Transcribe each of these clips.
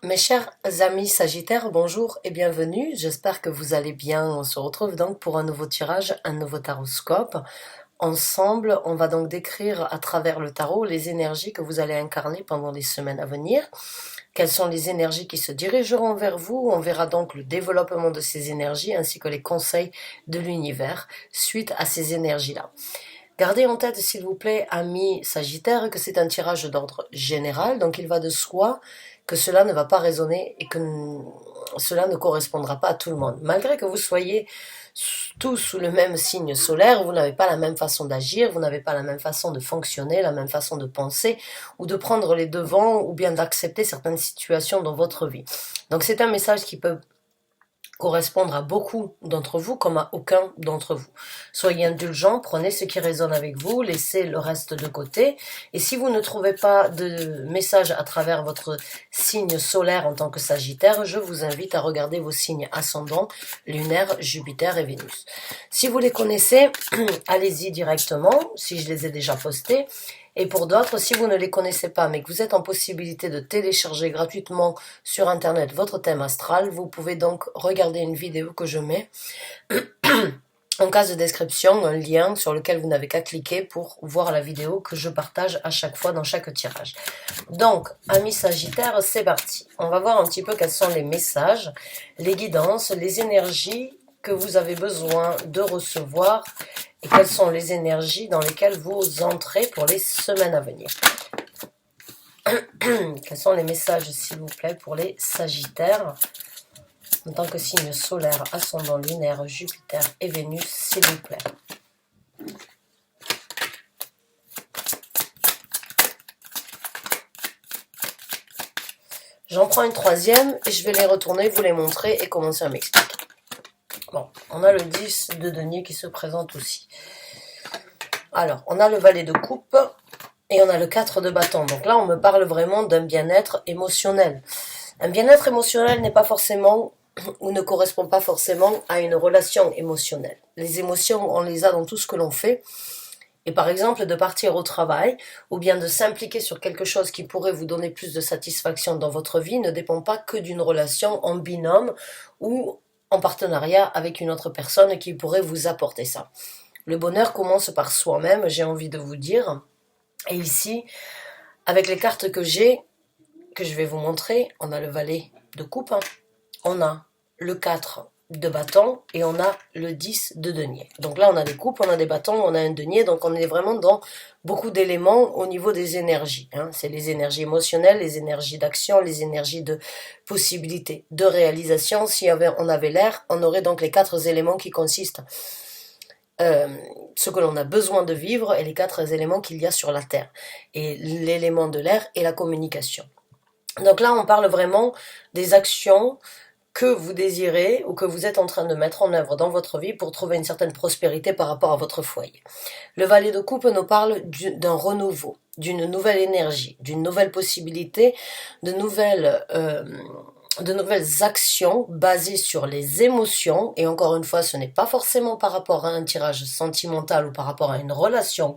Mes chers amis Sagittaires, bonjour et bienvenue. J'espère que vous allez bien. On se retrouve donc pour un nouveau tirage, un nouveau taroscope. Ensemble, on va donc décrire à travers le tarot les énergies que vous allez incarner pendant les semaines à venir. Quelles sont les énergies qui se dirigeront vers vous? On verra donc le développement de ces énergies ainsi que les conseils de l'univers suite à ces énergies-là. Gardez en tête, s'il vous plaît, amis Sagittaires, que c'est un tirage d'ordre général, donc il va de soi que cela ne va pas résonner et que cela ne correspondra pas à tout le monde. Malgré que vous soyez tous sous le même signe solaire, vous n'avez pas la même façon d'agir, vous n'avez pas la même façon de fonctionner, la même façon de penser ou de prendre les devants ou bien d'accepter certaines situations dans votre vie. Donc c'est un message qui peut correspondre à beaucoup d'entre vous comme à aucun d'entre vous. Soyez indulgents, prenez ce qui résonne avec vous, laissez le reste de côté. Et si vous ne trouvez pas de message à travers votre signe solaire en tant que Sagittaire, je vous invite à regarder vos signes ascendants, lunaire, Jupiter et Vénus. Si vous les connaissez, allez-y directement, si je les ai déjà postés. Et pour d'autres, si vous ne les connaissez pas, mais que vous êtes en possibilité de télécharger gratuitement sur Internet votre thème astral, vous pouvez donc regarder une vidéo que je mets en case de description, un lien sur lequel vous n'avez qu'à cliquer pour voir la vidéo que je partage à chaque fois dans chaque tirage. Donc, amis Sagittaires, c'est parti. On va voir un petit peu quels sont les messages, les guidances, les énergies que vous avez besoin de recevoir et quelles sont les énergies dans lesquelles vous entrez pour les semaines à venir. Quels sont les messages, s'il vous plaît, pour les Sagittaires en tant que signe solaire, ascendant, lunaire, Jupiter et Vénus, s'il vous plaît. J'en prends une troisième et je vais les retourner, vous les montrer et commencer à m'expliquer. Bon, on a le 10 de denier qui se présente aussi. Alors, on a le valet de coupe et on a le 4 de bâton. Donc là, on me parle vraiment d'un bien-être émotionnel. Un bien-être émotionnel n'est pas forcément ou ne correspond pas forcément à une relation émotionnelle. Les émotions, on les a dans tout ce que l'on fait. Et par exemple, de partir au travail ou bien de s'impliquer sur quelque chose qui pourrait vous donner plus de satisfaction dans votre vie ne dépend pas que d'une relation en binôme ou en partenariat avec une autre personne qui pourrait vous apporter ça. Le bonheur commence par soi-même, j'ai envie de vous dire. Et ici, avec les cartes que j'ai, que je vais vous montrer, on a le valet de coupe, on a le 4 de bâton et on a le 10 de denier. Donc là, on a des coupes, on a des bâtons, on a un denier, donc on est vraiment dans beaucoup d'éléments au niveau des énergies. C'est les énergies émotionnelles, les énergies d'action, les énergies de possibilité, de réalisation. Si on avait l'air, on aurait donc les 4 éléments qui consistent ce que l'on a besoin de vivre et les 4 éléments qu'il y a sur la Terre. Et l'élément de l'air est la communication. Donc là, on parle vraiment des actions que vous désirez ou que vous êtes en train de mettre en œuvre dans votre vie pour trouver une certaine prospérité par rapport à votre foyer. Le valet de coupe nous parle d'un renouveau, d'une nouvelle énergie, d'une nouvelle possibilité, de nouvelles actions basées sur les émotions. Et encore une fois, ce n'est pas forcément par rapport à un tirage sentimental ou par rapport à une relation,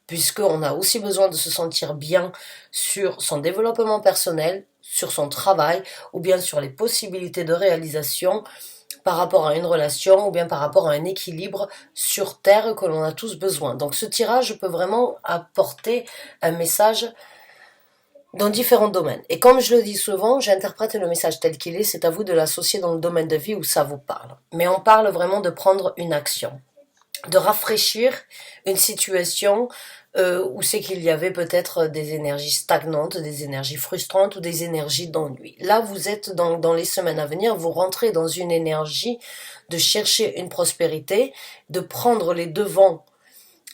puisqu'on a aussi besoin de se sentir bien sur son développement personnel, sur son travail, ou bien sur les possibilités de réalisation par rapport à une relation, ou bien par rapport à un équilibre sur Terre que l'on a tous besoin. Donc ce tirage peut vraiment apporter un message dans différents domaines. Et comme je le dis souvent, j'interprète le message tel qu'il est, c'est à vous de l'associer dans le domaine de vie où ça vous parle. Mais on parle vraiment de prendre une action, de rafraîchir une situation où c'est qu'il y avait peut-être des énergies stagnantes, des énergies frustrantes ou des énergies d'ennui. Là, vous êtes dans les semaines à venir, vous rentrez dans une énergie de chercher une prospérité, de prendre les devants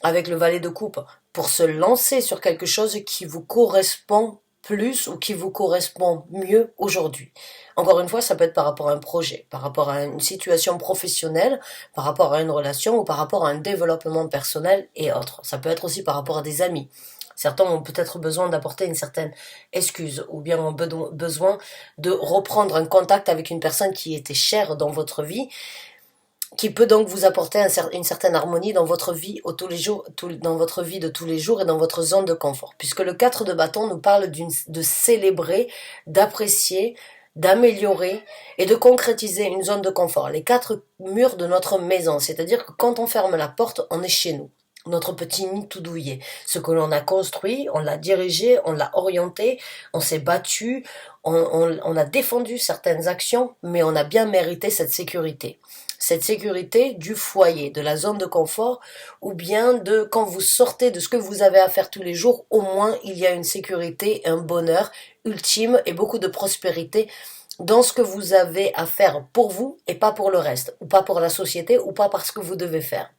avec le valet de coupe pour se lancer sur quelque chose qui vous correspond plus ou qui vous correspond mieux aujourd'hui. Encore une fois, ça peut être par rapport à un projet, par rapport à une situation professionnelle, par rapport à une relation ou par rapport à un développement personnel et autres. Ça peut être aussi par rapport à des amis. Certains ont peut-être besoin d'apporter une certaine excuse ou bien ont besoin de reprendre un contact avec une personne qui était chère dans votre vie qui peut donc vous apporter une certaine harmonie dans votre vie tous les jours, dans votre vie de tous les jours et dans votre zone de confort. Puisque le 4 de bâton nous parle de célébrer, d'apprécier, d'améliorer et de concrétiser une zone de confort. Les 4 murs de notre maison, c'est-à-dire que quand on ferme la porte, on est chez nous. Notre petit nid tout douillet. Ce que l'on a construit, on l'a dirigé, on l'a orienté, on s'est battu, on a défendu certaines actions, mais on a bien mérité cette sécurité. Cette sécurité du foyer, de la zone de confort, ou bien de quand vous sortez de ce que vous avez à faire tous les jours, au moins il y a une sécurité, un bonheur ultime et beaucoup de prospérité dans ce que vous avez à faire pour vous et pas pour le reste, ou pas pour la société, ou pas parce que vous devez faire.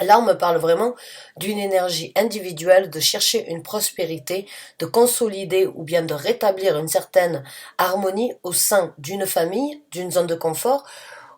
Là, on me parle vraiment d'une énergie individuelle, de chercher une prospérité, de consolider ou bien de rétablir une certaine harmonie au sein d'une famille, d'une zone de confort,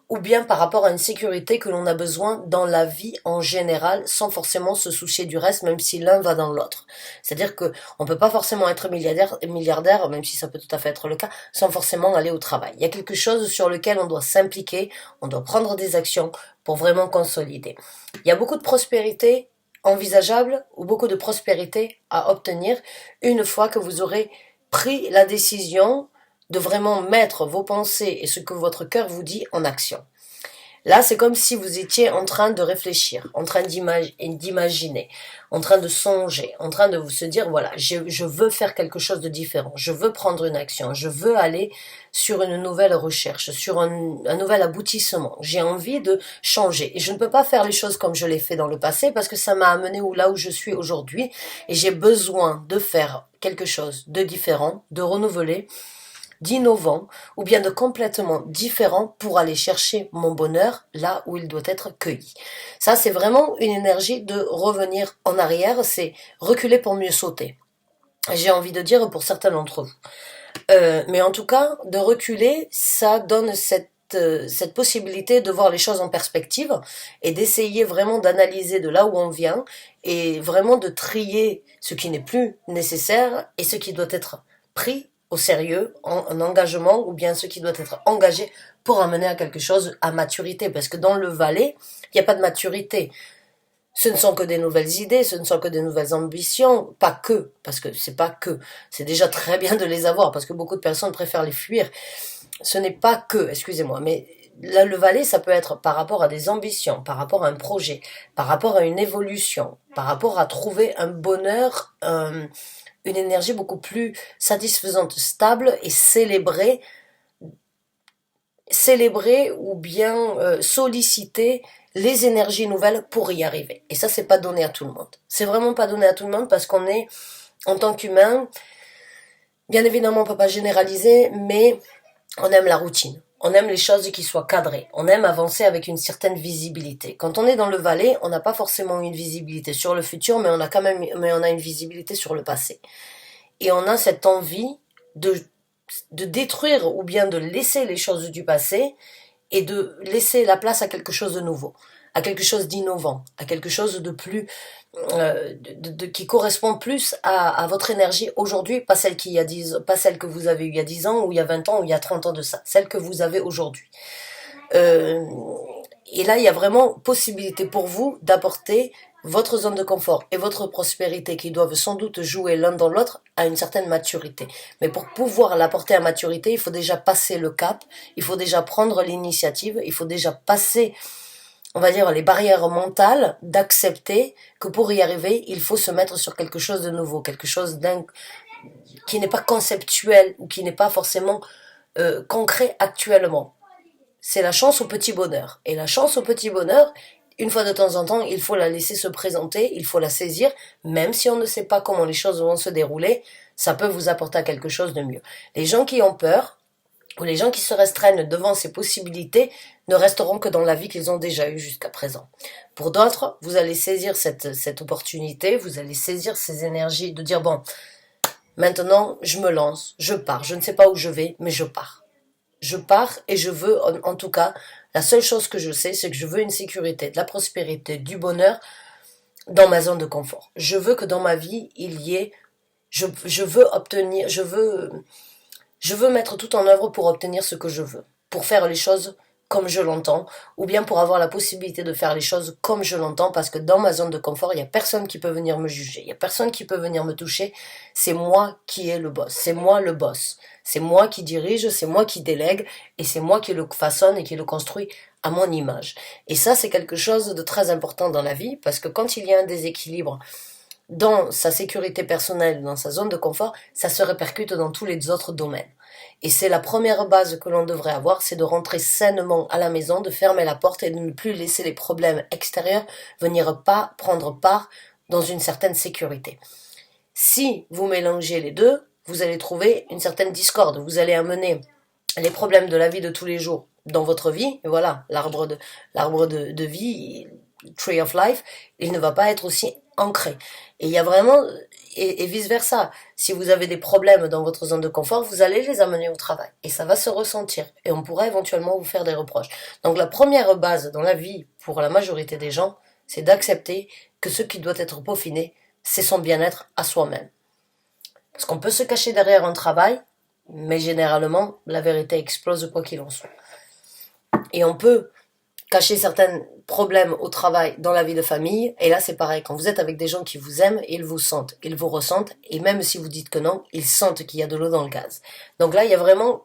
ou bien par rapport à une sécurité que l'on a besoin dans la vie en général, sans forcément se soucier du reste, même si l'un va dans l'autre. C'est-à-dire que on peut pas forcément être milliardaire, même si ça peut tout à fait être le cas, sans forcément aller au travail. Il y a quelque chose sur lequel on doit s'impliquer, on doit prendre des actions pour vraiment consolider. Il y a beaucoup de prospérité envisageable ou beaucoup de prospérité à obtenir une fois que vous aurez pris la décision de vraiment mettre vos pensées et ce que votre cœur vous dit en action. Là, c'est comme si vous étiez en train de réfléchir, en train d'imaginer, en train de songer, en train de vous se dire, voilà, je veux faire quelque chose de différent, je veux prendre une action, je veux aller sur une nouvelle recherche, sur un nouvel aboutissement. J'ai envie de changer. Et je ne peux pas faire les choses comme je l'ai fait dans le passé parce que ça m'a amené là où je suis aujourd'hui. Et j'ai besoin de faire quelque chose de différent, de renouveler, d'innovant ou bien de complètement différent pour aller chercher mon bonheur là où il doit être cueilli. Ça, c'est vraiment une énergie de revenir en arrière, c'est reculer pour mieux sauter. J'ai envie de dire pour certains d'entre vous. Mais en tout cas, de reculer, ça donne cette possibilité de voir les choses en perspective et d'essayer vraiment d'analyser de là où on vient et vraiment de trier ce qui n'est plus nécessaire et ce qui doit être pris au sérieux, en engagement, ou bien ce qui doit être engagé pour amener à quelque chose à maturité. Parce que dans le valet, il n'y a pas de maturité. Ce ne sont que des nouvelles idées, ce ne sont que des nouvelles ambitions, pas que, parce que c'est pas que. C'est déjà très bien de les avoir, parce que beaucoup de personnes préfèrent les fuir. Ce n'est pas que, excusez-moi, mais là, le valet, ça peut être par rapport à des ambitions, par rapport à un projet, par rapport à une évolution, par rapport à trouver un bonheur, une énergie beaucoup plus satisfaisante, stable et célébrer ou bien solliciter les énergies nouvelles pour y arriver. Et ça, c'est pas donné à tout le monde. C'est vraiment pas donné à tout le monde parce qu'on est, en tant qu'humain, bien évidemment, on peut pas généraliser, mais on aime la routine. On aime les choses qui soient cadrées. On aime avancer avec une certaine visibilité. Quand on est dans le valet, on n'a pas forcément une visibilité sur le futur, mais on a une visibilité sur le passé. Et on a cette envie de détruire ou bien de laisser les choses du passé et de laisser la place à quelque chose de nouveau, à quelque chose d'innovant, à quelque chose de plus qui correspond plus à votre énergie aujourd'hui, pas celle pas celle que vous avez eu il y a 10 ans ou il y a 20 ans ou il y a 30 ans de ça, celle que vous avez aujourd'hui. Et là, il y a vraiment possibilité pour vous d'apporter votre zone de confort et votre prospérité qui doivent sans doute jouer l'un dans l'autre à une certaine maturité. Mais pour pouvoir l'apporter à maturité, il faut déjà passer le cap, il faut déjà prendre l'initiative, il faut déjà passer, on va dire, les barrières mentales d'accepter que pour y arriver, il faut se mettre sur quelque chose de nouveau, quelque chose qui n'est pas conceptuel ou qui n'est pas forcément concret actuellement. C'est la chance au petit bonheur. Et la chance au petit bonheur, une fois de temps en temps, il faut la laisser se présenter, il faut la saisir, même si on ne sait pas comment les choses vont se dérouler, ça peut vous apporter quelque chose de mieux. Les gens qui ont peur, ou les gens qui se restreignent devant ces possibilités, ne resteront que dans la vie qu'ils ont déjà eue jusqu'à présent. Pour d'autres, vous allez saisir cette opportunité, vous allez saisir ces énergies de dire, bon, maintenant, je me lance, je pars, je ne sais pas où je vais, mais je pars. Je pars et je veux, en tout cas, la seule chose que je sais, c'est que je veux une sécurité, de la prospérité, du bonheur dans ma zone de confort. Je veux que dans ma vie, il y ait, je veux obtenir, je veux mettre tout en œuvre pour obtenir ce que je veux, pour faire les choses comme je l'entends, ou bien pour avoir la possibilité de faire les choses comme je l'entends, parce que dans ma zone de confort, il n'y a personne qui peut venir me juger, il n'y a personne qui peut venir me toucher, c'est moi qui est le boss, c'est moi le boss, c'est moi qui dirige, c'est moi qui délègue, et c'est moi qui le façonne et qui le construit à mon image. Et ça, c'est quelque chose de très important dans la vie, parce que quand il y a un déséquilibre dans sa sécurité personnelle, dans sa zone de confort, ça se répercute dans tous les autres domaines. Et c'est la première base que l'on devrait avoir, c'est de rentrer sainement à la maison, de fermer la porte et de ne plus laisser les problèmes extérieurs venir pas prendre part dans une certaine sécurité. Si vous mélangez les deux, vous allez trouver une certaine discorde. Vous allez amener les problèmes de la vie de tous les jours dans votre vie. Et voilà, l'arbre de vie, Tree of Life, il ne va pas être aussi ancré. Et il y a vraiment, et vice versa. Si vous avez des problèmes dans votre zone de confort, vous allez les amener au travail. Et ça va se ressentir. Et on pourra éventuellement vous faire des reproches. Donc la première base dans la vie, pour la majorité des gens, c'est d'accepter que ce qui doit être peaufiné, c'est son bien-être à soi-même. Parce qu'on peut se cacher derrière un travail, mais généralement, la vérité explose quoi qu'il en soit. Et on peut cacher certains problèmes au travail, dans la vie de famille, et là c'est pareil, quand vous êtes avec des gens qui vous aiment, ils vous sentent, ils vous ressentent, et même si vous dites que non, ils sentent qu'il y a de l'eau dans le gaz. Donc là, il y a vraiment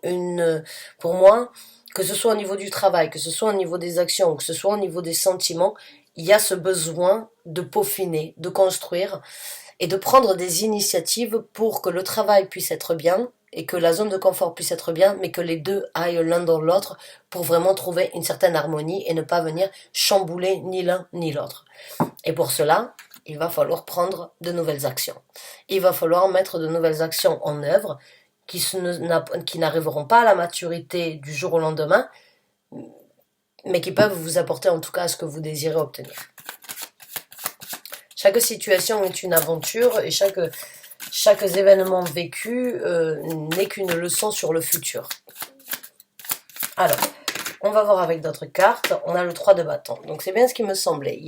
pour moi, que ce soit au niveau du travail, que ce soit au niveau des actions, que ce soit au niveau des sentiments, il y a ce besoin de peaufiner, de construire, et de prendre des initiatives pour que le travail puisse être bien, et que la zone de confort puisse être bien, mais que les deux aillent l'un dans l'autre pour vraiment trouver une certaine harmonie et ne pas venir chambouler ni l'un ni l'autre. Et pour cela, il va falloir prendre de nouvelles actions. Il va falloir mettre de nouvelles actions en œuvre qui n'arriveront pas à la maturité du jour au lendemain, mais qui peuvent vous apporter en tout cas ce que vous désirez obtenir. Chaque situation est une aventure et chaque événement vécu n'est qu'une leçon sur le futur. Alors, on va voir avec d'autres cartes. On a le 3 de bâton. Donc c'est bien ce qui me semblait.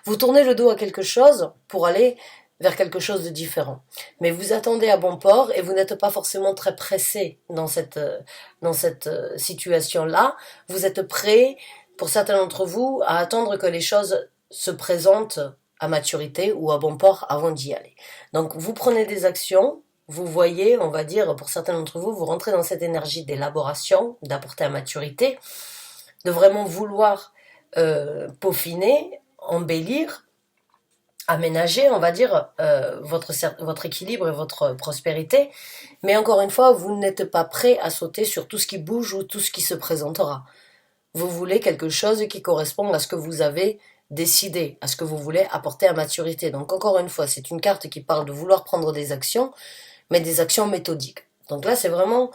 Vous tournez le dos à quelque chose pour aller vers quelque chose de différent. Mais vous attendez à bon port et vous n'êtes pas forcément très pressé dans cette situation-là. Vous êtes prêt, pour certains d'entre vous, à attendre que les choses se présentent à maturité ou à bon port avant d'y aller. Donc vous prenez des actions, vous voyez, on va dire, pour certains d'entre vous, vous rentrez dans cette énergie d'élaboration, d'apporter à maturité, de vraiment vouloir peaufiner, embellir, aménager, on va dire, votre équilibre et votre prospérité. Mais encore une fois, vous n'êtes pas prêt à sauter sur tout ce qui bouge ou tout ce qui se présentera. Vous voulez quelque chose qui correspond à ce que vous avez décider à ce que vous voulez apporter à maturité. Donc encore une fois, c'est une carte qui parle de vouloir prendre des actions, mais des actions méthodiques. Donc là, c'est vraiment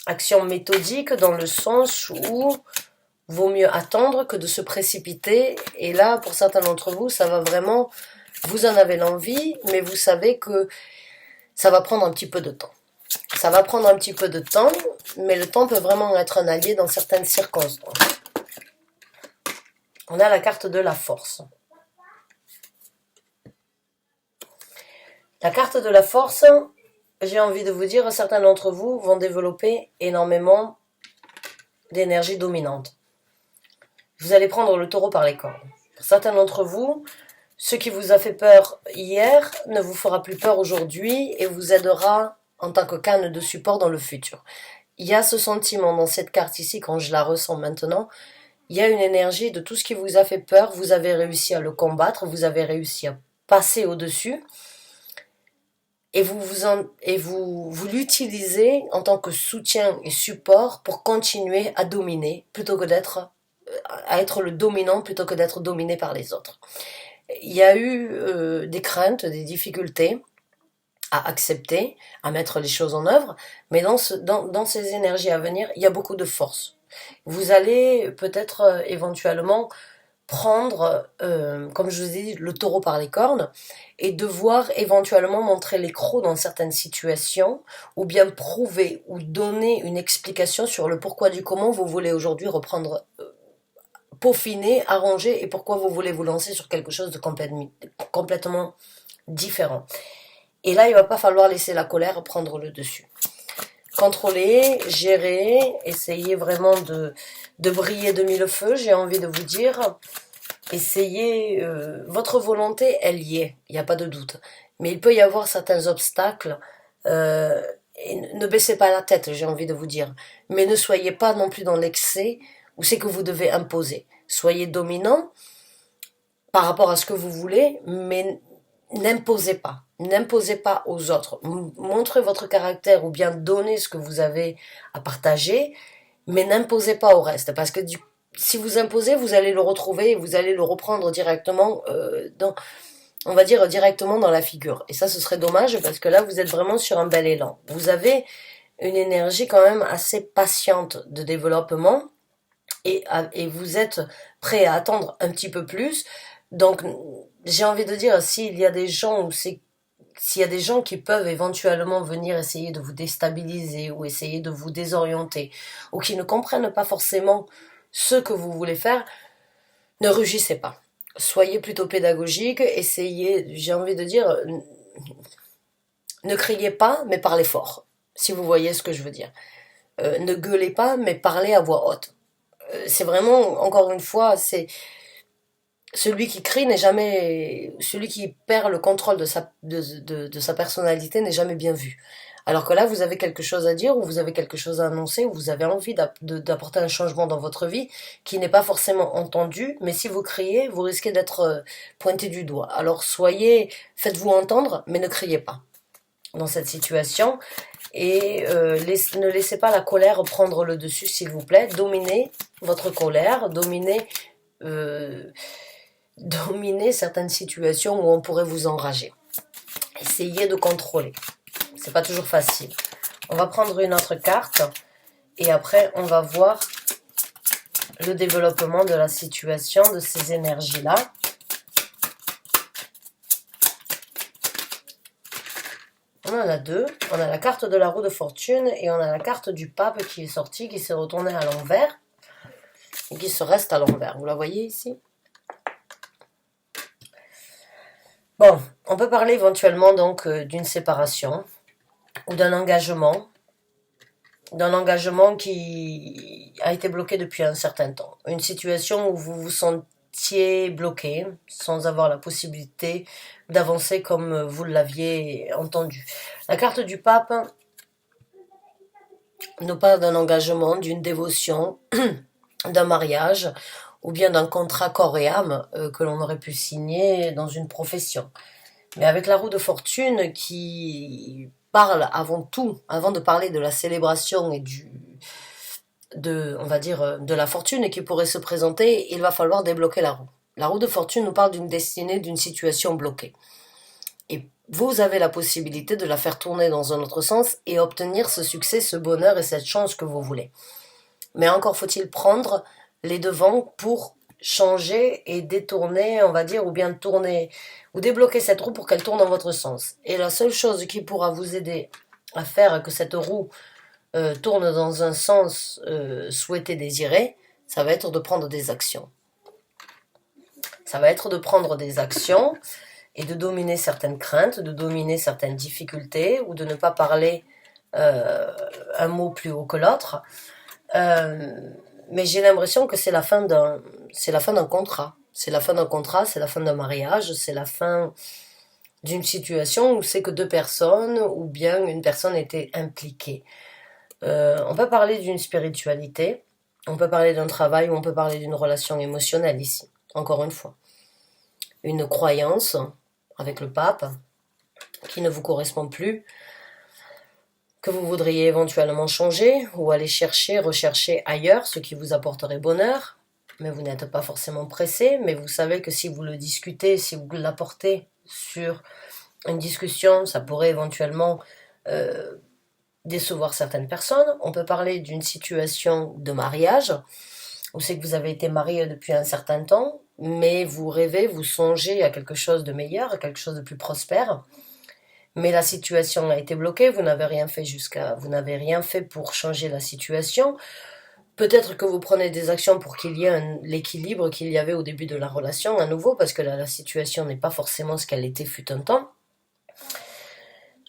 action méthodique dans le sens où vaut mieux attendre que de se précipiter. Et là, pour certains d'entre vous, ça va vraiment, vous en avez l'envie, mais vous savez que ça va prendre un petit peu de temps. Ça va prendre un petit peu de temps, mais le temps peut vraiment être un allié dans certaines circonstances. On a la carte de la force. La carte de la force, j'ai envie de vous dire, certains d'entre vous vont développer énormément d'énergie dominante. Vous allez prendre le taureau par les cornes. Pour certains d'entre vous, ce qui vous a fait peur hier ne vous fera plus peur aujourd'hui et vous aidera en tant que canne de support dans le futur. Il y a ce sentiment dans cette carte ici, quand je la ressens maintenant, il y a une énergie de tout ce qui vous a fait peur, vous avez réussi à le combattre, vous avez réussi à passer au-dessus, et vous l'utilisez en tant que soutien et support pour continuer à dominer, plutôt que à être le dominant, plutôt que d'être dominé par les autres. Il y a eu des craintes, des difficultés à accepter, à mettre les choses en œuvre, mais dans ces énergies à venir, il y a beaucoup de force. Vous allez peut-être éventuellement prendre, comme je vous ai dit, le taureau par les cornes et devoir éventuellement montrer les crocs dans certaines situations ou bien prouver ou donner une explication sur le pourquoi du comment vous voulez aujourd'hui reprendre, peaufiner, arranger et pourquoi vous voulez vous lancer sur quelque chose de complètement différent. Et là, il ne va pas falloir laisser la colère prendre le dessus. Contrôler, gérer, essayez vraiment de briller de mille feux, j'ai envie de vous dire. Essayez, votre volonté, elle y est, il n'y a pas de doute. Mais il peut y avoir certains obstacles. Et ne baissez pas la tête, j'ai envie de vous dire. Mais ne soyez pas non plus dans l'excès où c'est que vous devez imposer. Soyez dominant par rapport à ce que vous voulez, mais n'imposez pas. N'imposez pas aux autres. Montrez votre caractère ou bien donnez ce que vous avez à partager, mais n'imposez pas au reste. Parce que si vous imposez, vous allez le retrouver et vous allez le reprendre directement on va dire directement dans la figure. Et ça, ce serait dommage parce que là, vous êtes vraiment sur un bel élan. Vous avez une énergie quand même assez patiente de développement et vous êtes prêt à attendre un petit peu plus. Donc, j'ai envie de dire, s'il y a des gens s'il y a des gens qui peuvent éventuellement venir essayer de vous déstabiliser ou essayer de vous désorienter ou qui ne comprennent pas forcément ce que vous voulez faire, ne rugissez pas. Soyez plutôt pédagogique, essayez, j'ai envie de dire, ne criez pas, mais parlez fort, si vous voyez ce que je veux dire. Ne gueulez pas, mais parlez à voix haute. C'est vraiment, encore une fois, c'est celui qui crie n'est jamais, celui qui perd le contrôle de sa personnalité n'est jamais bien vu. Alors que là, vous avez quelque chose à dire, ou vous avez quelque chose à annoncer, ou vous avez envie d'apporter un changement dans votre vie qui n'est pas forcément entendu, mais si vous criez, vous risquez d'être pointé du doigt. Alors faites-vous entendre, mais ne criez pas dans cette situation, et ne laissez pas la colère prendre le dessus, s'il vous plaît. Dominez votre colère, dominez certaines situations où on pourrait vous enrager. Essayez de contrôler. C'est pas toujours facile. On va prendre une autre carte et après on va voir le développement de la situation, de ces énergies-là. On en a deux. On a la carte de la roue de fortune et on a la carte du pape qui est sortie, qui s'est retournée à l'envers et qui se reste à l'envers. Vous la voyez ici ? Bon, on peut parler éventuellement donc d'une séparation ou d'un engagement qui a été bloqué depuis un certain temps. Une situation où vous vous sentiez bloqué sans avoir la possibilité d'avancer comme vous l'aviez entendu. La carte du pape nous parle d'un engagement, d'une dévotion, d'un mariage ou bien d'un contrat corps et âme que l'on aurait pu signer dans une profession. Mais avec la roue de fortune qui parle avant tout, avant de parler de la célébration et on va dire, de la fortune qui pourrait se présenter, il va falloir débloquer la roue. La roue de fortune nous parle d'une destinée, d'une situation bloquée. Et vous avez la possibilité de la faire tourner dans un autre sens et obtenir ce succès, ce bonheur et cette chance que vous voulez. Mais encore faut-il prendre les devants pour changer et détourner, on va dire, ou bien tourner, ou débloquer cette roue pour qu'elle tourne dans votre sens. Et la seule chose qui pourra vous aider à faire que cette roue tourne dans un sens souhaité, désiré, ça va être de prendre des actions. Ça va être de prendre des actions et de dominer certaines craintes, de dominer certaines difficultés, ou de ne pas parler un mot plus haut que l'autre. Mais j'ai l'impression que c'est la fin d'un contrat. C'est la fin d'un contrat, c'est la fin d'un mariage, c'est la fin d'une situation où c'est que deux personnes ou bien une personne était impliquée. On peut parler d'une spiritualité, on peut parler d'un travail ou on peut parler d'une relation émotionnelle ici, encore une fois. Une croyance avec le pape qui ne vous correspond plus, que vous voudriez éventuellement changer ou aller rechercher ailleurs ce qui vous apporterait bonheur, mais vous n'êtes pas forcément pressé, mais vous savez que si vous le discutez, si vous l'apportez sur une discussion, ça pourrait éventuellement décevoir certaines personnes. On peut parler d'une situation de mariage, où c'est que vous avez été marié depuis un certain temps, mais vous rêvez, vous songez à quelque chose de meilleur, à quelque chose de plus prospère. Mais la situation a été bloquée, vous n'avez rien fait pour changer la situation. Peut-être que vous prenez des actions pour qu'il y ait l'équilibre qu'il y avait au début de la relation à nouveau, parce que là, la situation n'est pas forcément ce qu'elle était fut un temps.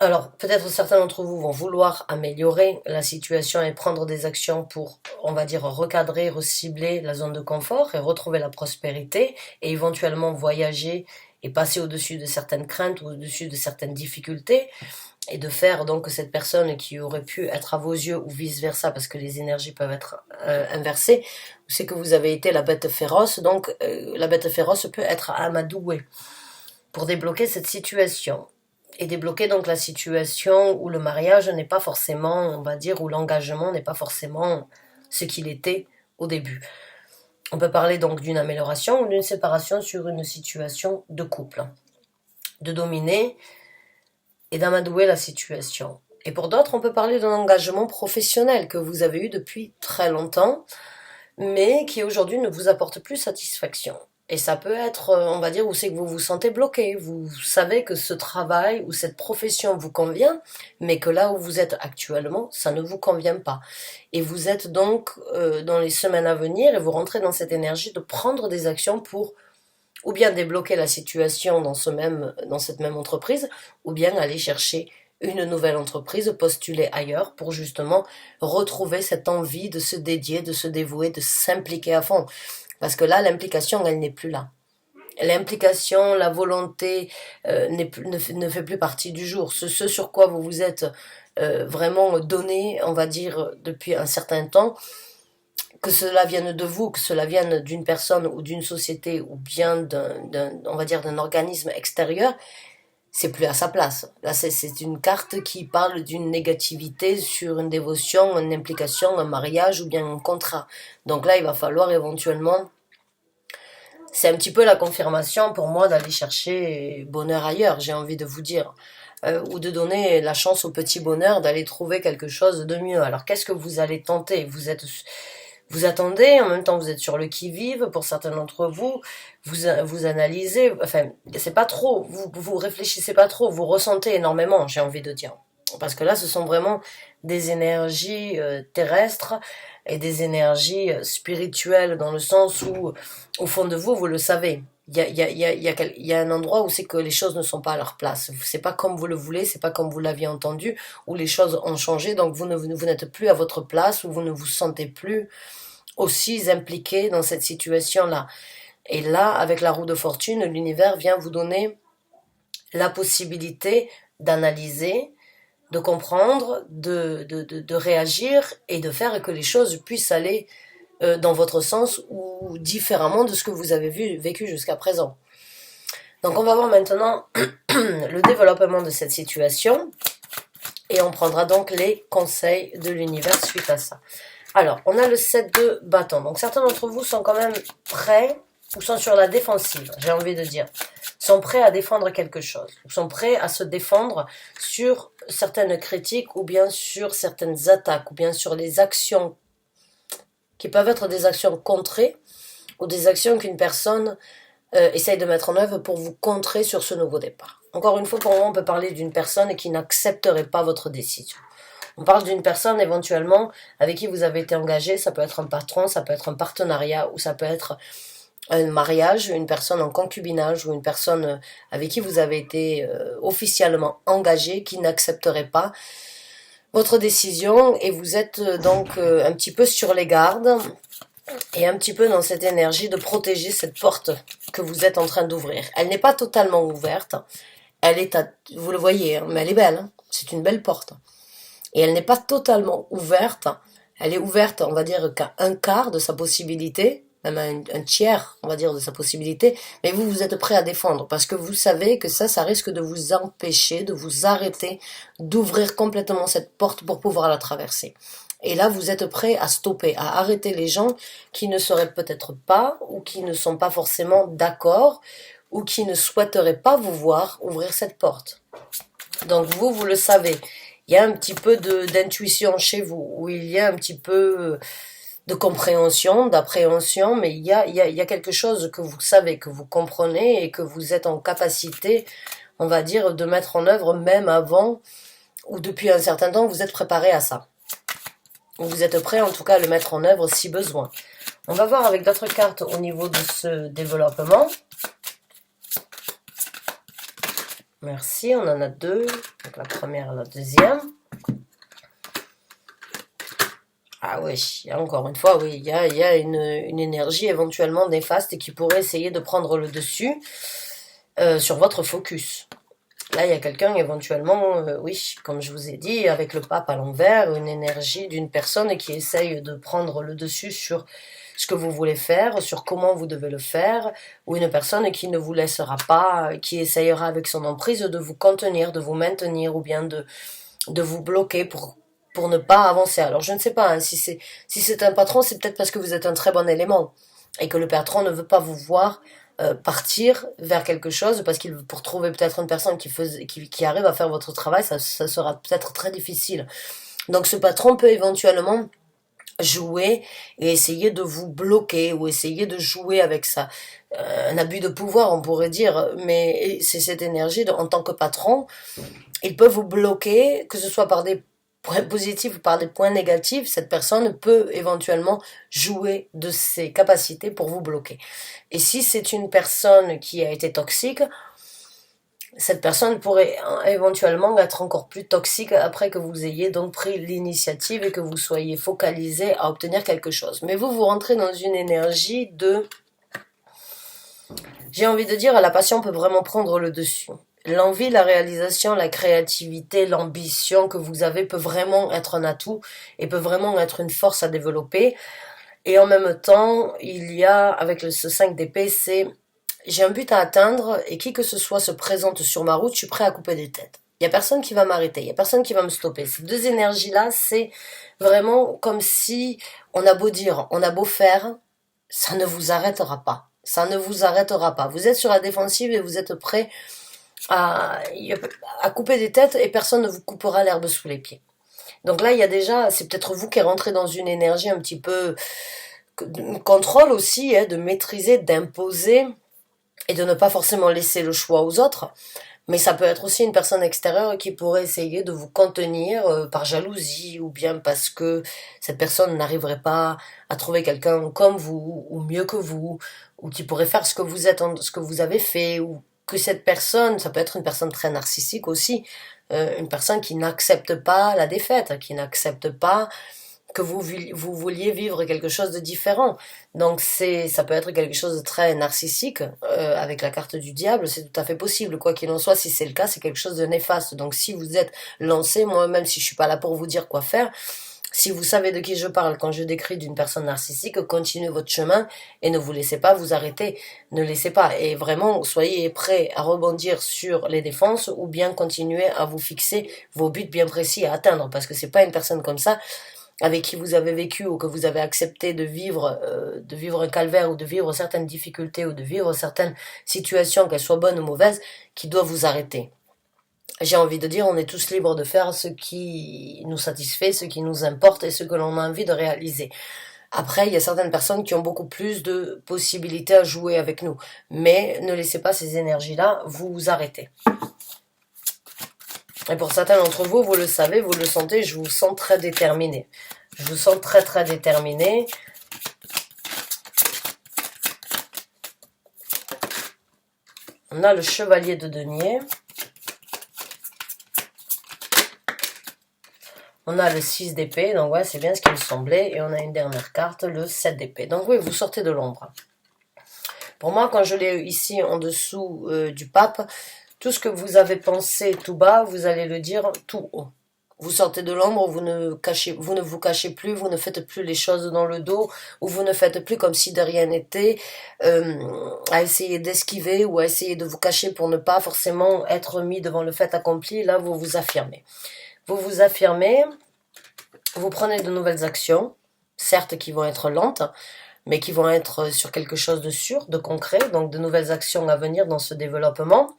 Alors, peut-être certains d'entre vous vont vouloir améliorer la situation et prendre des actions pour, on va dire, recadrer, recibler la zone de confort et retrouver la prospérité et éventuellement voyager et passer au-dessus de certaines craintes ou au-dessus de certaines difficultés et de faire donc cette personne qui aurait pu être à vos yeux ou vice-versa parce que les énergies peuvent être inversées, c'est que vous avez été la bête féroce, donc la bête féroce peut être amadouée pour débloquer cette situation. Et débloquer donc la situation où le mariage n'est pas forcément, on va dire, où l'engagement n'est pas forcément ce qu'il était au début. On peut parler donc d'une amélioration ou d'une séparation sur une situation de couple, de dominer et d'amadouer la situation. Et pour d'autres, on peut parler d'un engagement professionnel que vous avez eu depuis très longtemps, mais qui aujourd'hui ne vous apporte plus satisfaction. Et ça peut être, on va dire, où c'est que vous vous sentez bloqué. Vous savez que ce travail ou cette profession vous convient, mais que là où vous êtes actuellement, ça ne vous convient pas. Et vous êtes donc dans les semaines à venir et vous rentrez dans cette énergie de prendre des actions pour ou bien débloquer la situation dans cette même entreprise, ou bien aller chercher une nouvelle entreprise, postuler ailleurs pour justement retrouver cette envie de se dédier, de se dévouer, de s'impliquer à fond. Parce que là, l'implication, elle n'est plus là. L'implication, la volonté ne fait plus partie du jour. Ce sur quoi vous vous êtes vraiment donné, on va dire, depuis un certain temps, que cela vienne de vous, que cela vienne d'une personne ou d'une société ou bien on va dire d'un organisme extérieur, c'est plus à sa place. Là, c'est une carte qui parle d'une négativité sur une dévotion, une implication, un mariage ou bien un contrat. Donc là, il va falloir éventuellement, c'est un petit peu la confirmation pour moi d'aller chercher bonheur ailleurs, j'ai envie de vous dire. Ou de donner la chance au petit bonheur d'aller trouver quelque chose de mieux. Alors qu'est-ce que vous allez tenter? Vous attendez, en même temps vous êtes sur le qui-vive, pour certains d'entre vous, vous analysez, enfin, c'est pas trop, vous réfléchissez pas trop, vous ressentez énormément, j'ai envie de dire. Parce que là, ce sont vraiment des énergies terrestres et des énergies spirituelles, dans le sens où, au fond de vous, vous le savez. Il y a un endroit où c'est que les choses ne sont pas à leur place. C'est pas comme vous le voulez, c'est pas comme vous l'aviez entendu, où les choses ont changé, donc vous n'êtes plus à votre place, ou vous ne vous sentez plus aussi impliqué dans cette situation-là. Et là, avec la roue de fortune, l'univers vient vous donner la possibilité d'analyser, de comprendre, de réagir et de faire que les choses puissent aller dans votre sens ou différemment de ce que vous avez vécu jusqu'à présent. Donc on va voir maintenant le développement de cette situation et on prendra donc les conseils de l'univers suite à ça. Alors, on a le 7 de bâton. Donc certains d'entre vous sont quand même prêts ou sont sur la défensive, j'ai envie de dire. Sont prêts à défendre quelque chose. Sont prêts à se défendre sur certaines critiques ou bien sur certaines attaques ou bien sur les actions qui peuvent être des actions contrées ou des actions qu'une personne essaye de mettre en œuvre pour vous contrer sur ce nouveau départ. Encore une fois, pour moi, on peut parler d'une personne qui n'accepterait pas votre décision. On parle d'une personne éventuellement avec qui vous avez été engagé, ça peut être un patron, ça peut être un partenariat ou ça peut être un mariage, une personne en concubinage ou une personne avec qui vous avez été officiellement engagé qui n'accepterait pas votre décision et vous êtes donc un petit peu sur les gardes et un petit peu dans cette énergie de protéger cette porte que vous êtes en train d'ouvrir. Elle n'est pas totalement ouverte, elle est vous le voyez, hein, mais elle est belle, hein, c'est une belle porte. Et elle n'est pas totalement ouverte, elle est ouverte, on va dire, qu'à un quart de sa possibilité, même un tiers, on va dire, de sa possibilité, mais vous êtes prêt à défendre, parce que vous savez que ça risque de vous empêcher, de vous arrêter, d'ouvrir complètement cette porte pour pouvoir la traverser. Et là, vous êtes prêt à stopper, à arrêter les gens qui ne seraient peut-être pas, ou qui ne sont pas forcément d'accord, ou qui ne souhaiteraient pas vous voir ouvrir cette porte. Donc vous le savez. Il y a un petit peu d'intuition chez vous, où il y a un petit peu de compréhension, d'appréhension, mais il y a quelque chose que vous savez, que vous comprenez et que vous êtes en capacité, on va dire, de mettre en œuvre même avant ou depuis un certain temps, vous êtes préparé à ça. Vous êtes prêt en tout cas à le mettre en œuvre si besoin. On va voir avec d'autres cartes au niveau de ce développement. Merci, on en a deux. Donc la première et la deuxième. Ah oui, encore une fois, oui, il y a une énergie éventuellement néfaste qui pourrait essayer de prendre le dessus sur votre focus. Là, il y a quelqu'un éventuellement, oui, comme je vous ai dit, avec le pape à l'envers, une énergie d'une personne qui essaye de prendre le dessus sur ce que vous voulez faire, sur comment vous devez le faire, ou une personne qui ne vous laissera pas, qui essayera avec son emprise de vous contenir, de vous maintenir, ou bien de vous bloquer pour ne pas avancer. Alors je ne sais pas, hein, si c'est un patron, c'est peut-être parce que vous êtes un très bon élément, et que le patron ne veut pas vous voir partir vers quelque chose, parce qu'il pour trouver peut-être une personne qui arrive à faire votre travail, ça sera peut-être très difficile. Donc ce patron peut éventuellement jouer et essayer de vous bloquer ou essayer de jouer avec ça. Un abus de pouvoir, on pourrait dire, mais c'est cette énergie en tant que patron, il peut vous bloquer, que ce soit par des points positifs ou par des points négatifs. Cette personne peut éventuellement jouer de ses capacités pour vous bloquer. Et si c'est une personne qui a été toxique, cette personne pourrait éventuellement être encore plus toxique après que vous ayez donc pris l'initiative et que vous soyez focalisé à obtenir quelque chose. Mais vous rentrez dans une énergie de... J'ai envie de dire, la passion peut vraiment prendre le dessus. L'envie, la réalisation, la créativité, l'ambition que vous avez peut vraiment être un atout et peut vraiment être une force à développer. Et en même temps, il y a, avec ce 5 d'épée, c'est j'ai un but à atteindre et qui que ce soit se présente sur ma route, je suis prêt à couper des têtes. Il y a personne qui va m'arrêter, il y a personne qui va me stopper. Ces deux énergies-là, c'est vraiment comme si on a beau dire, on a beau faire, ça ne vous arrêtera pas. Ça ne vous arrêtera pas. Vous êtes sur la défensive et vous êtes prêt à couper des têtes et personne ne vous coupera l'herbe sous les pieds. Donc là, il y a déjà, c'est peut-être vous qui rentrez dans une énergie un petit peu de contrôle aussi, de maîtriser, d'imposer et de ne pas forcément laisser le choix aux autres. Mais ça peut être aussi une personne extérieure qui pourrait essayer de vous contenir par jalousie ou bien parce que cette personne n'arriverait pas à trouver quelqu'un comme vous ou mieux que vous ou qui pourrait faire ce que vous êtes, ce que vous avez fait ou que cette personne, ça peut être une personne très narcissique aussi, une personne qui n'accepte pas la défaite, qui n'accepte pas que vous vouliez vivre quelque chose de différent. Donc ça peut être quelque chose de très narcissique, avec la carte du diable, c'est tout à fait possible. Quoi qu'il en soit, si c'est le cas, c'est quelque chose de néfaste. Donc si vous êtes lancé, moi même si je suis pas là pour vous dire quoi faire, si vous savez de qui je parle quand je décris d'une personne narcissique, continuez votre chemin et ne vous laissez pas vous arrêter. Ne laissez pas. Et vraiment, soyez prêts à rebondir sur les défenses ou bien continuer à vous fixer vos buts bien précis à atteindre. Parce que c'est pas une personne comme ça avec qui vous avez vécu ou que vous avez accepté de vivre un calvaire ou de vivre certaines difficultés ou de vivre certaines situations, qu'elles soient bonnes ou mauvaises, qui doivent vous arrêter. J'ai envie de dire, on est tous libres de faire ce qui nous satisfait, ce qui nous importe et ce que l'on a envie de réaliser. Après, il y a certaines personnes qui ont beaucoup plus de possibilités à jouer avec nous. Mais ne laissez pas ces énergies-là vous arrêter. Et pour certains d'entre vous, vous le savez, vous le sentez, je vous sens très déterminé. Je vous sens très très déterminé. On a le chevalier de denier. On a le 6 d'épée, donc ouais, c'est bien ce qui me semblait. Et on a une dernière carte, le 7 d'épée. Donc oui, vous sortez de l'ombre. Pour moi, quand je l'ai ici en dessous du pape, tout ce que vous avez pensé tout bas, vous allez le dire tout haut. Vous sortez de l'ombre, vous ne vous cachez plus, vous ne faites plus les choses dans le dos, ou vous ne faites plus comme si de rien n'était, à essayer d'esquiver ou à essayer de vous cacher pour ne pas forcément être mis devant le fait accompli. Là, vous vous affirmez. Vous vous affirmez, vous prenez de nouvelles actions, certes qui vont être lentes, mais qui vont être sur quelque chose de sûr, de concret, donc de nouvelles actions à venir dans ce développement,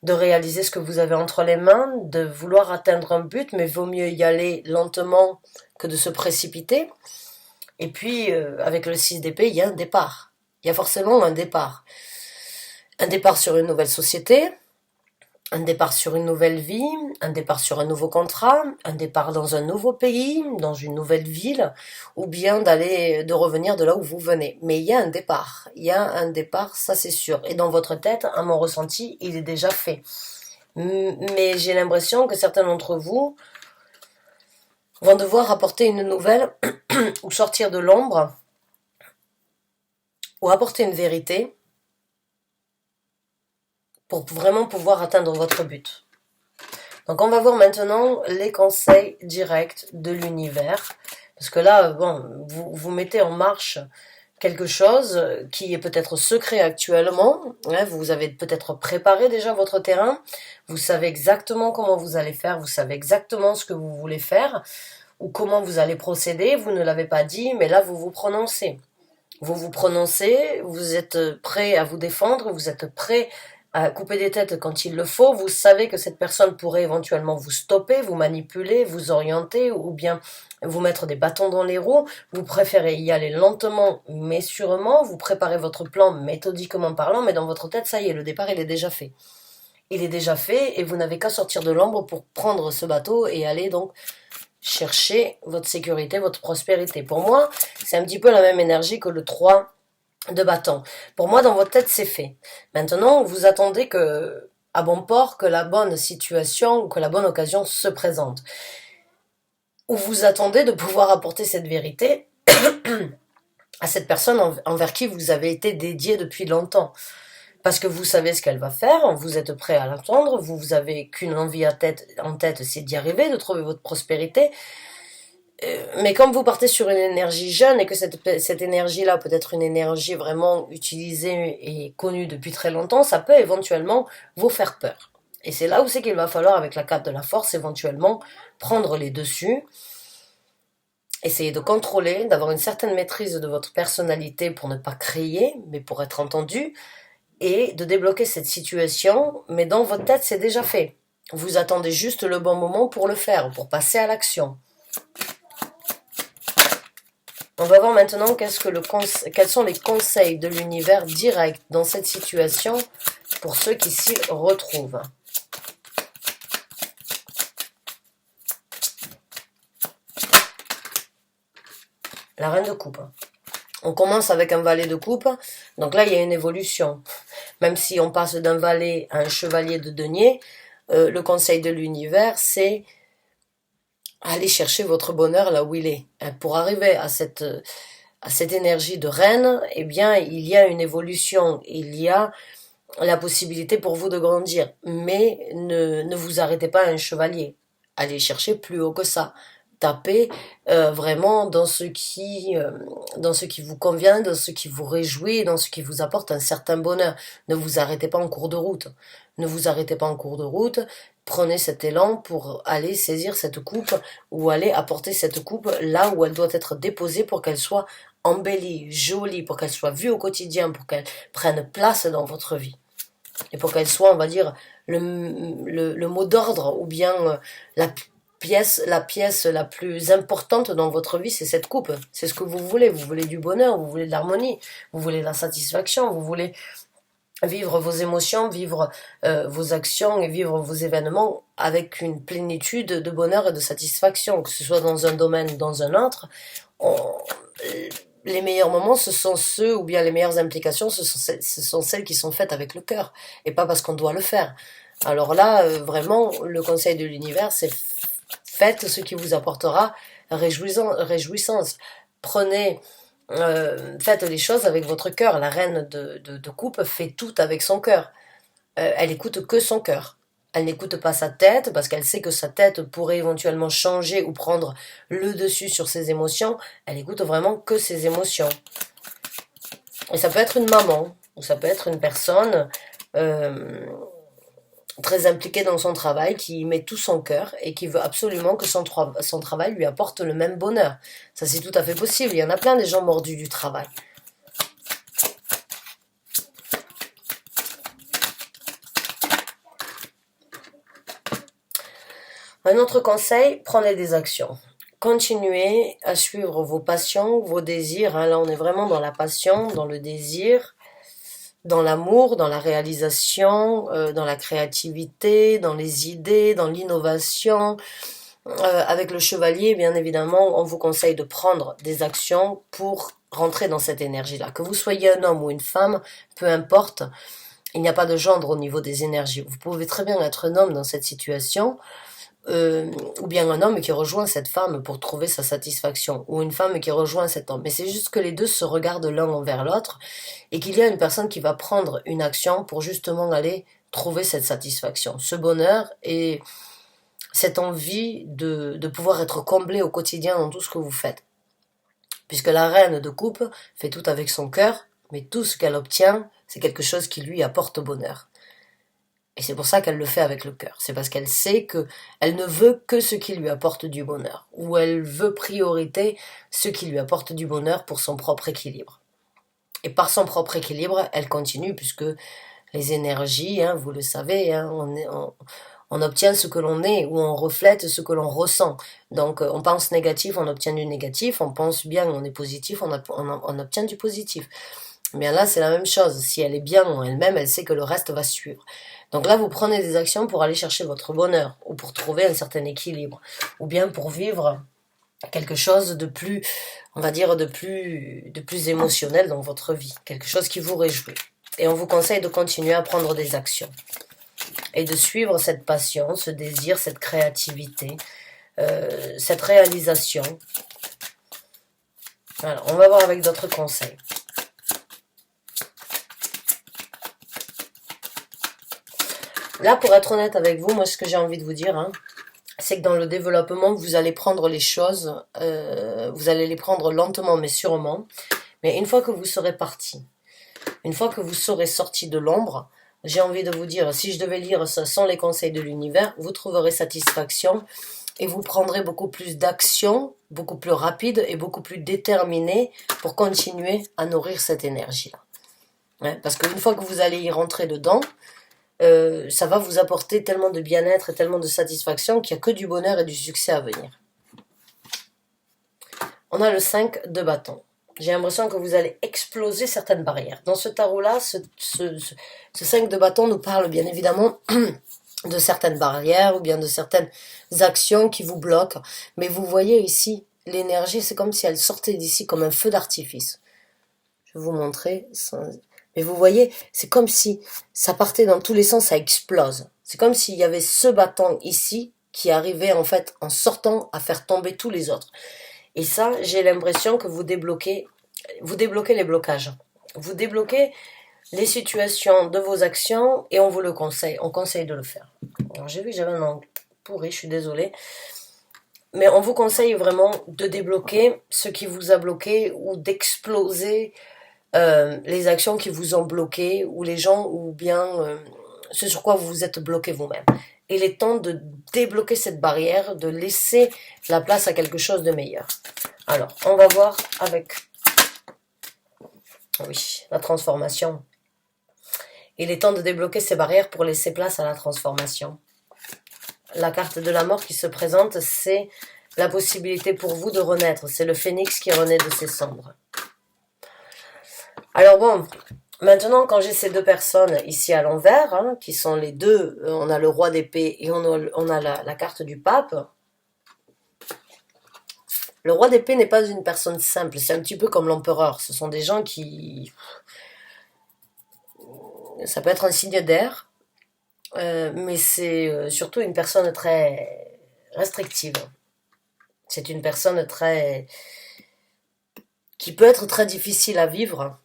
de réaliser ce que vous avez entre les mains, de vouloir atteindre un but, mais vaut mieux y aller lentement que de se précipiter. Et puis, avec le 6 d'épée, il y a un départ. Il y a forcément un départ. Un départ sur une nouvelle société, un départ sur une nouvelle vie, un départ sur un nouveau contrat, un départ dans un nouveau pays, dans une nouvelle ville, ou bien de revenir de là où vous venez. Mais il y a un départ, ça c'est sûr. Et dans votre tête, à mon ressenti, il est déjà fait. Mais j'ai l'impression que certains d'entre vous vont devoir apporter une nouvelle ou sortir de l'ombre ou apporter une vérité pour vraiment pouvoir atteindre votre but. Donc on va voir maintenant les conseils directs de l'univers. Parce que là, bon, vous mettez en marche quelque chose qui est peut-être secret actuellement. Hein, vous avez peut-être préparé déjà votre terrain. Vous savez exactement comment vous allez faire. Vous savez exactement ce que vous voulez faire ou comment vous allez procéder. Vous ne l'avez pas dit, mais là, vous vous prononcez. Vous vous prononcez, vous êtes prêt à vous défendre, vous êtes prêt à couper des têtes quand il le faut, vous savez que cette personne pourrait éventuellement vous stopper, vous manipuler, vous orienter ou bien vous mettre des bâtons dans les roues, vous préférez y aller lentement mais sûrement, vous préparez votre plan méthodiquement parlant, mais dans votre tête, ça y est, le départ il est déjà fait. Il est déjà fait et vous n'avez qu'à sortir de l'ombre pour prendre ce bateau et aller donc chercher votre sécurité, votre prospérité. Pour moi, c'est un petit peu la même énergie que le 3 de bâton. Pour moi, dans votre tête, c'est fait. Maintenant, vous attendez que, à bon port, que la bonne situation, que la bonne occasion se présente. Ou vous attendez de pouvoir apporter cette vérité à cette personne envers qui vous avez été dédié depuis longtemps. Parce que vous savez ce qu'elle va faire, vous êtes prêt à l'attendre, vous avez qu'une envie en tête, c'est d'y arriver, de trouver votre prospérité. Mais comme vous partez sur une énergie jeune et que cette énergie-là peut être une énergie vraiment utilisée et connue depuis très longtemps, ça peut éventuellement vous faire peur. Et c'est là où c'est qu'il va falloir, avec la carte de la force, éventuellement prendre les dessus, essayer de contrôler, d'avoir une certaine maîtrise de votre personnalité pour ne pas crier, mais pour être entendu, et de débloquer cette situation, mais dans votre tête, c'est déjà fait. Vous attendez juste le bon moment pour le faire, pour passer à l'action. On va voir maintenant quels sont les conseils de l'univers direct dans cette situation pour ceux qui s'y retrouvent. La reine de coupe. On commence avec un valet de coupe, donc là il y a une évolution. Même si on passe d'un valet à un chevalier de denier, le conseil de l'univers, c'est aller chercher votre bonheur là où il est. Pour arriver à cette énergie de reine, eh bien, il y a une évolution, il y a la possibilité pour vous de grandir. Mais ne vous arrêtez pas à un chevalier. Allez chercher plus haut que ça. Tapez vraiment dans ce qui vous convient, dans ce qui vous réjouit, dans ce qui vous apporte un certain bonheur. Ne vous arrêtez pas en cours de route. Ne vous arrêtez pas en cours de route. Prenez cet élan pour aller saisir cette coupe ou aller apporter cette coupe là où elle doit être déposée pour qu'elle soit embellie, jolie, pour qu'elle soit vue au quotidien, pour qu'elle prenne place dans votre vie. Et pour qu'elle soit, on va dire, le mot d'ordre ou bien la pièce la plus importante dans votre vie, c'est cette coupe. C'est ce que vous voulez. Vous voulez du bonheur, vous voulez de l'harmonie, vous voulez de la satisfaction, vous voulez vivre vos émotions, vivre vos actions et vivre vos événements avec une plénitude de bonheur et de satisfaction, que ce soit dans un domaine ou dans un autre. Les meilleurs moments, ce sont ceux, ou bien les meilleures implications, ce sont celles qui sont faites avec le cœur, et pas parce qu'on doit le faire. Alors là, vraiment, le conseil de l'univers, c'est faites ce qui vous apportera réjouissance. Prenez... faites les choses avec votre cœur. La reine de coupe fait tout avec son cœur. Elle écoute que son cœur. Elle n'écoute pas sa tête parce qu'elle sait que sa tête pourrait éventuellement changer ou prendre le dessus sur ses émotions. Elle écoute vraiment que ses émotions. Et ça peut être une maman ou ça peut être une personne très impliquée dans son travail qui met tout son cœur et qui veut absolument que son travail lui apporte le même bonheur. Ça, c'est tout à fait possible. Il y en a plein des gens mordus du travail. Un autre conseil, prenez des actions. Continuez à suivre vos passions, vos désirs. Là, on est vraiment dans la passion, dans le désir, dans l'amour, dans la réalisation, dans la créativité, dans les idées, dans l'innovation. Avec le chevalier, bien évidemment, on vous conseille de prendre des actions pour rentrer dans cette énergie-là. Que vous soyez un homme ou une femme, peu importe, Il n'y a pas de gendre au niveau des énergies. Vous pouvez très bien être un homme dans cette situation, ou bien un homme qui rejoint cette femme pour trouver sa satisfaction, ou une femme qui rejoint cet homme. Mais c'est juste que les deux se regardent l'un envers l'autre, et qu'il y a une personne qui va prendre une action pour justement aller trouver cette satisfaction, ce bonheur et cette envie de pouvoir être comblé au quotidien dans tout ce que vous faites. Puisque la reine de coupe fait tout avec son cœur, mais tout ce qu'elle obtient, c'est quelque chose qui lui apporte bonheur. Et c'est pour ça qu'elle le fait avec le cœur. C'est parce qu'elle sait que elle ne veut que ce qui lui apporte du bonheur. Ou elle veut priorité ce qui lui apporte du bonheur pour son propre équilibre. Et par son propre équilibre, elle continue puisque les énergies, vous le savez, on obtient ce que l'on est ou on reflète ce que l'on ressent. Donc on pense négatif, on obtient du négatif, on pense bien, on est positif, on obtient du positif. Bien là, c'est la même chose. Si elle est bien en elle-même, elle sait que le reste va suivre. Donc là, vous prenez des actions pour aller chercher votre bonheur, ou pour trouver un certain équilibre, ou bien pour vivre quelque chose de plus, on va dire, de plus émotionnel dans votre vie. Quelque chose qui vous réjouit. Et on vous conseille de continuer à prendre des actions. Et de suivre cette passion, ce désir, cette créativité, cette réalisation. Alors, on va voir avec d'autres conseils. Là, pour être honnête avec vous, moi, ce que j'ai envie de vous dire, c'est que dans le développement, vous allez prendre les choses, vous allez les prendre lentement mais sûrement. Mais une fois que vous serez parti, une fois que vous serez sorti de l'ombre, j'ai envie de vous dire, si je devais lire ça sans les conseils de l'univers, vous trouverez satisfaction et vous prendrez beaucoup plus d'actions, beaucoup plus rapides et beaucoup plus déterminées pour continuer à nourrir cette énergie-là. Parce qu'une fois que vous allez y rentrer dedans, ça va vous apporter tellement de bien-être et tellement de satisfaction qu'il n'y a que du bonheur et du succès à venir. On a le 5 de bâton. J'ai l'impression que vous allez exploser certaines barrières. Dans ce tarot-là, ce 5 de bâton nous parle bien évidemment de certaines barrières ou bien de certaines actions qui vous bloquent. Mais vous voyez ici, l'énergie, c'est comme si elle sortait d'ici comme un feu d'artifice. Je vais vous montrer. Mais vous voyez, c'est comme si ça partait dans tous les sens, ça explose. C'est comme s'il y avait ce bâton ici qui arrivait en fait en sortant à faire tomber tous les autres. Et ça, j'ai l'impression que vous débloquez les blocages. Vous débloquez les situations de vos actions et on vous le conseille. On conseille de le faire. Alors j'ai vu que j'avais un angle pourri, je suis désolée. Mais on vous conseille vraiment de débloquer ce qui vous a bloqué ou d'exploser les actions qui vous ont bloqué ou les gens ou bien ce sur quoi vous vous êtes bloqué vous-même. Il est temps de débloquer cette barrière, de laisser la place à quelque chose de meilleur. Alors, on va voir avec la transformation. Il est temps de débloquer ces barrières pour laisser place à la transformation. La carte de la mort qui se présente, c'est la possibilité pour vous de renaître. C'est le phénix qui renaît de ses cendres. Alors bon, maintenant quand j'ai ces deux personnes ici à l'envers, qui sont les deux, on a le roi d'épée et on a la carte du pape. Le roi d'épée n'est pas une personne simple, c'est un petit peu comme l'empereur. Ce sont des gens qui... Ça peut être un signe d'air, mais c'est surtout une personne très restrictive. C'est une personne qui peut être très difficile à vivre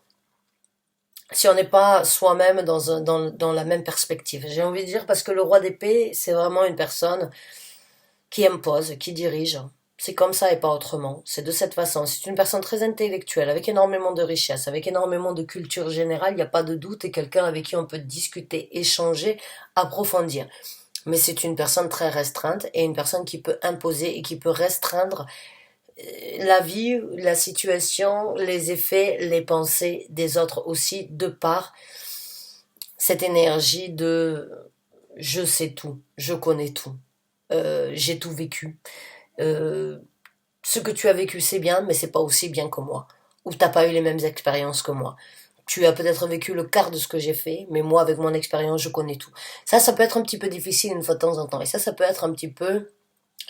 si on n'est pas soi-même dans la même perspective. J'ai envie de dire parce que le roi d'épée, c'est vraiment une personne qui impose, qui dirige. C'est comme ça et pas autrement. C'est de cette façon. C'est une personne très intellectuelle, avec énormément de richesse, avec énormément de culture générale. Il n'y a pas de doute et quelqu'un avec qui on peut discuter, échanger, approfondir. Mais c'est une personne très restreinte et une personne qui peut imposer et qui peut restreindre la vie, la situation, les effets, les pensées des autres aussi, de par cette énergie de je sais tout, je connais tout, j'ai tout vécu. Ce que tu as vécu c'est bien, mais c'est pas aussi bien que moi. Ou t'as pas eu les mêmes expériences que moi. Tu as peut-être vécu le quart de ce que j'ai fait, mais moi avec mon expérience je connais tout. Ça peut être un petit peu difficile une fois de temps en temps. Et ça peut être un petit peu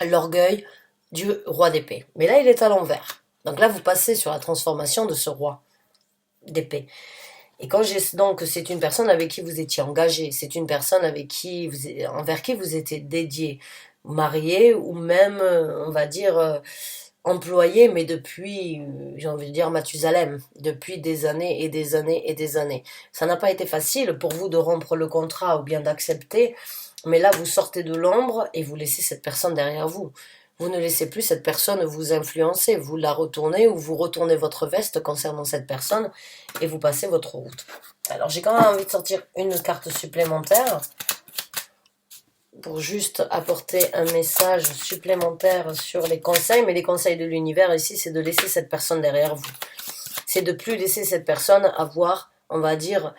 l'orgueil du roi d'épée. Mais là, il est à l'envers. Donc là, vous passez sur la transformation de ce roi d'épée. Et quand j'ai donc, c'est une personne avec qui vous étiez engagé, c'est une personne envers qui vous étiez dédié, marié ou même, on va dire, employé, mais depuis, j'ai envie de dire Mathusalem, depuis des années et des années et des années. Ça n'a pas été facile pour vous de rompre le contrat ou bien d'accepter, mais là, vous sortez de l'ombre et vous laissez cette personne derrière vous. Vous ne laissez plus cette personne vous influencer, vous la retournez ou vous retournez votre veste concernant cette personne et vous passez votre route. Alors j'ai quand même envie de sortir une carte supplémentaire pour juste apporter un message supplémentaire sur les conseils, mais les conseils de l'univers ici, c'est de laisser cette personne derrière vous. C'est de plus laisser cette personne avoir, on va dire,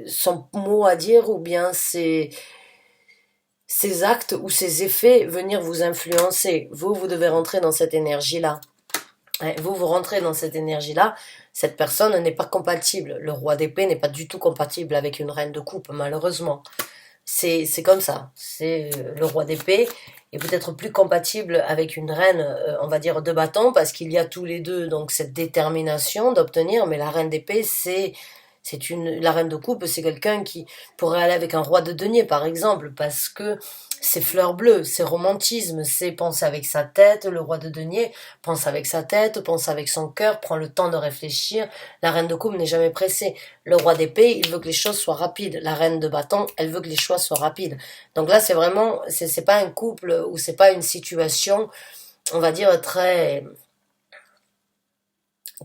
son mot à dire ou bien ses actes ou ses effets venir vous influencer. Vous devez rentrer dans cette énergie-là. Vous rentrez dans cette énergie-là, cette personne n'est pas compatible. Le roi d'épée n'est pas du tout compatible avec une reine de coupe, malheureusement. C'est comme ça. C'est le roi d'épée est peut-être plus compatible avec une reine, on va dire, de bâton, parce qu'il y a tous les deux donc cette détermination d'obtenir, mais la reine d'épée, la reine de coupe, c'est quelqu'un qui pourrait aller avec un roi de denier, par exemple, parce que c'est fleur bleue, c'est romantisme, c'est penser avec sa tête. Le roi de denier pense avec sa tête, pense avec son cœur, prend le temps de réfléchir. La reine de coupe n'est jamais pressée. Le roi d'épée, il veut que les choses soient rapides. La reine de bâton, elle veut que les choix soient rapides. Donc là, c'est vraiment, c'est pas un couple ou c'est pas une situation, on va dire, très,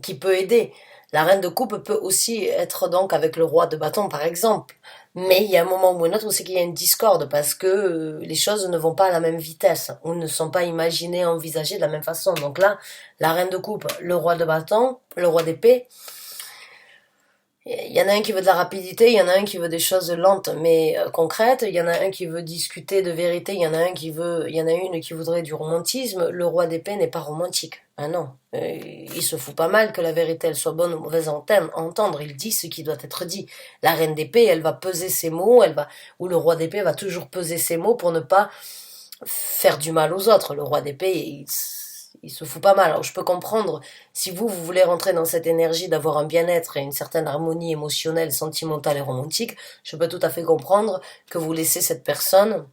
qui peut aider. La reine de coupe peut aussi être donc avec le roi de bâton, par exemple. Mais il y a un moment ou un autre où c'est qu'il y a une discorde parce que les choses ne vont pas à la même vitesse ou ne sont pas imaginées, envisagées de la même façon. Donc là, la reine de coupe, le roi de bâton, le roi d'épée, il y en a un qui veut de la rapidité, il y en a un qui veut des choses lentes mais concrètes, il y en a un qui veut discuter de vérité, il y en a une qui voudrait du romantisme. Le roi d'épée n'est pas romantique. Ah non, il se fout pas mal que la vérité elle soit bonne ou mauvaise à entendre, il dit ce qui doit être dit. La reine d'épée, elle va peser ses mots, ou le roi d'épée va toujours peser ses mots pour ne pas faire du mal aux autres. Le roi d'épée, il se fout pas mal. Alors je peux comprendre, si vous voulez rentrer dans cette énergie d'avoir un bien-être et une certaine harmonie émotionnelle, sentimentale et romantique, je peux tout à fait comprendre que vous laissez cette personne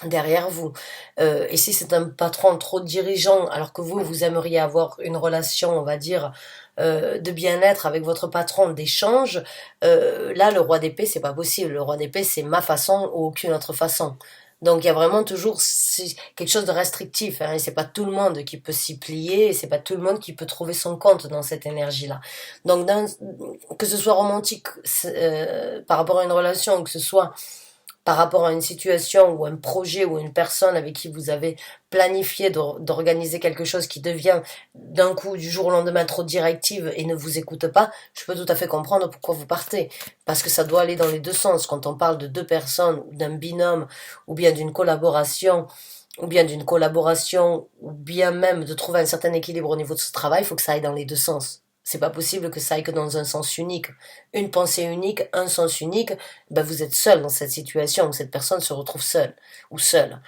derrière vous. Et si c'est un patron trop dirigeant, alors que vous aimeriez avoir une relation, on va dire, de bien-être avec votre patron, d'échange, là, le roi d'épée, c'est pas possible. Le roi d'épée, c'est ma façon ou aucune autre façon. Donc il y a vraiment toujours quelque chose de restrictif, hein, et c'est pas tout le monde qui peut s'y plier, et c'est pas tout le monde qui peut trouver son compte dans cette énergie-là. Donc que ce soit romantique par rapport à une relation, que ce soit par rapport à une situation ou un projet ou une personne avec qui vous avez planifié d'organiser quelque chose qui devient d'un coup du jour au lendemain trop directive et ne vous écoute pas, je peux tout à fait comprendre pourquoi vous partez. Parce que ça doit aller dans les deux sens. Quand on parle de deux personnes, d'un binôme, ou bien d'une collaboration, ou bien même de trouver un certain équilibre au niveau de ce travail, il faut que ça aille dans les deux sens. C'est pas possible que ça aille que dans un sens unique. Une pensée unique, un sens unique, ben vous êtes seul dans cette situation où cette personne se retrouve seule ou seule.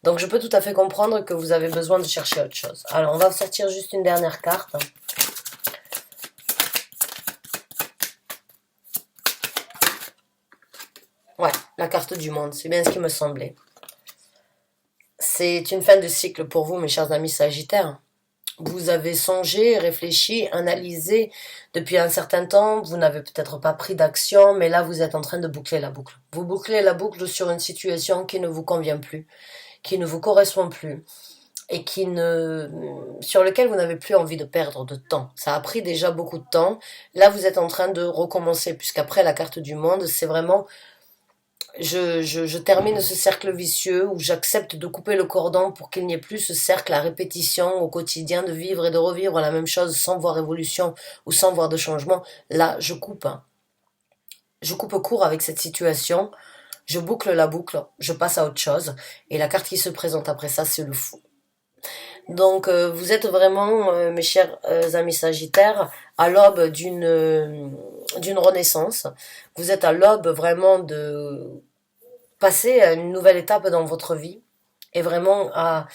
Donc je peux tout à fait comprendre que vous avez besoin de chercher autre chose. Alors on va sortir juste une dernière carte. Ouais, la carte du monde, c'est bien ce qui me semblait. C'est une fin de cycle pour vous, mes chers amis Sagittaires. Vous avez songé, réfléchi, analysé depuis un certain temps, vous n'avez peut-être pas pris d'action, mais là vous êtes en train de boucler la boucle. Vous bouclez la boucle sur une situation qui ne vous convient plus, qui ne vous correspond plus, et sur lequel vous n'avez plus envie de perdre de temps. Ça a pris déjà beaucoup de temps. Là vous êtes en train de recommencer, puisqu'après la carte du monde, c'est vraiment je termine ce cercle vicieux où j'accepte de couper le cordon pour qu'il n'y ait plus ce cercle à répétition au quotidien de vivre et de revivre la même chose sans voir évolution ou sans voir de changement. Là, je coupe. Je coupe court avec cette situation. Je boucle la boucle. Je passe à autre chose. Et la carte qui se présente après ça, c'est le fou. Donc, vous êtes vraiment, mes chers amis Sagittaires, à l'aube d'une renaissance. Vous êtes à l'aube vraiment de passer à une nouvelle étape dans votre vie et vraiment à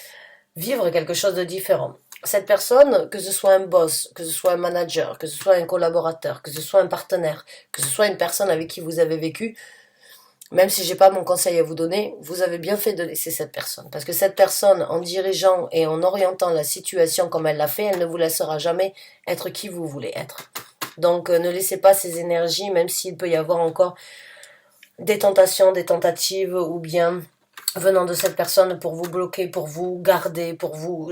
vivre quelque chose de différent. cette personne, que ce soit un boss, que ce soit un manager, que ce soit un collaborateur, que ce soit un partenaire, que ce soit une personne avec qui vous avez vécu, même si j'ai pas mon conseil à vous donner, vous avez bien fait de laisser cette personne. Parce que cette personne, en dirigeant et en orientant la situation comme elle l'a fait, elle ne vous laissera jamais être qui vous voulez être. Donc ne laissez pas ces énergies, même s'il peut y avoir encore des tentations, des tentatives, ou bien venant de cette personne pour vous bloquer, pour vous garder, pour vous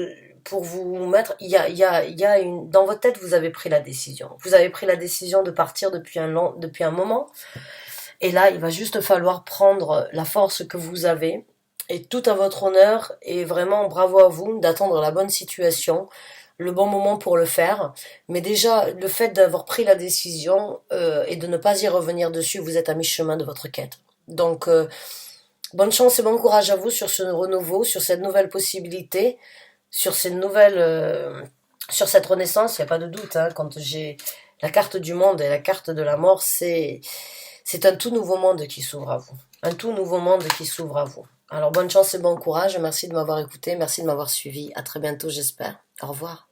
mettre, dans votre tête, vous avez pris la décision. Vous avez pris la décision de partir depuis un moment. Et là, il va juste falloir prendre la force que vous avez, et tout à votre honneur, et vraiment bravo à vous d'attendre la bonne situation, le bon moment pour le faire. Mais déjà, le fait d'avoir pris la décision et de ne pas y revenir dessus, vous êtes à mi-chemin de votre quête. Donc, bonne chance et bon courage à vous sur ce renouveau, sur cette nouvelle possibilité, sur sur cette renaissance. Il n'y a pas de doute, hein, quand j'ai la carte du monde et la carte de la mort, c'est un tout nouveau monde qui s'ouvre à vous. Un tout nouveau monde qui s'ouvre à vous. Alors bonne chance et bon courage. Merci de m'avoir écouté. Merci de m'avoir suivi. À très bientôt, j'espère. Au revoir.